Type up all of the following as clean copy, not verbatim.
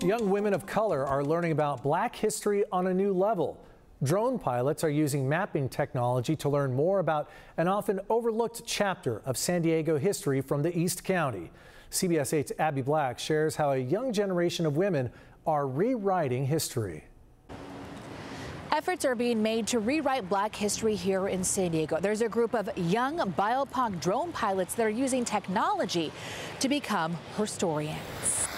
Young women of color are learning about Black history on a new level. Drone pilots are using mapping technology to learn more about an often overlooked chapter of San Diego history from the East County. CBS 8's Abby Black shares how a young generation of women are rewriting history. Efforts are being made to rewrite Black history here in San Diego. There's a group of young BIPOC drone pilots that are using technology to become her-storians.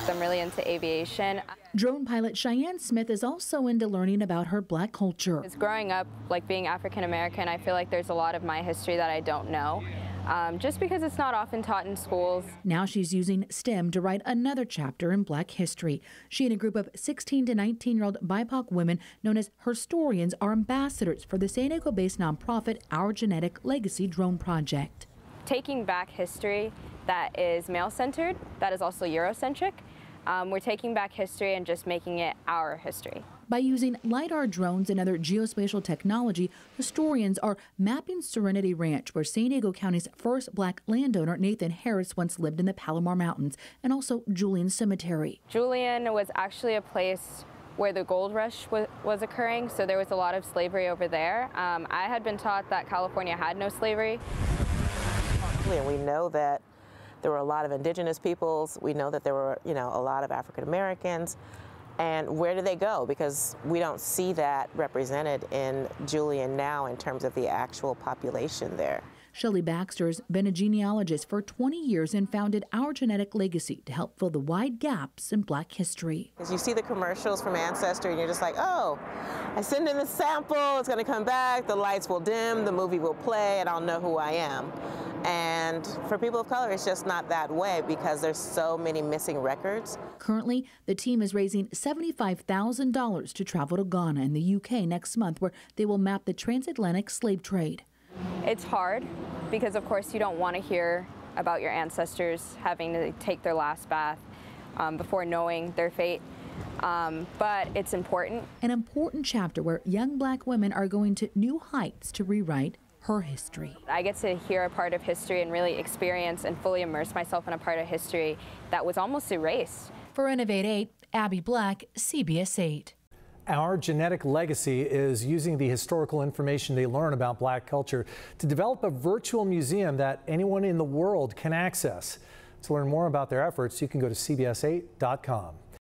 I'm really into aviation. Drone pilot Shyanne Smith is also into learning about her Black culture. It's growing up, like being African American, I feel like there's a lot of my history that I don't know, just because it's not often taught in schools. Now she's using STEM to write another chapter in Black history. She and a group of 16 to 19-year-old BIPOC women known as her-storians are ambassadors for the San Diego-based nonprofit Our Genetic Legacy Drone Project. Taking back history that is male-centered, that is also Eurocentric. We're taking back history and just making it our history. By using LiDAR drones and other geospatial technology, historians are mapping Serenity Ranch, where San Diego County's first Black landowner, Nathan Harris, once lived in the Palomar Mountains, and also Julian Cemetery. Julian was actually a place where the gold rush was occurring, so there was a lot of slavery over there. I had been taught that California had no slavery. And we know that there were a lot of indigenous peoples. We know that there were, a lot of African Americans. And where do they go? Because we don't see that represented in Julian now in terms of the actual population there. Shelley Baxter's been a genealogist for 20 years and founded Our Genetic Legacy to help fill the wide gaps in Black history. As you see the commercials from Ancestry and you're just like, oh, I send in the sample, it's going to come back, the lights will dim, the movie will play, and I'll know who I am. And for people of color, it's just not that way because there's so many missing records. Currently, the team is raising $75,000 to travel to Ghana in the UK next month, where they will map the transatlantic slave trade. It's hard because, of course, you don't want to hear about your ancestors having to take their last bath before knowing their fate, but it's important. An important chapter where young Black women are going to new heights to rewrite her history. I get to hear a part of history and really experience and fully immerse myself in a part of history that was almost erased. For Innovate 8, Abby Black, CBS 8. Our Genetic Legacy is using the historical information they learn about Black culture to develop a virtual museum that anyone in the world can access. To learn more about their efforts, you can go to cbs8.com.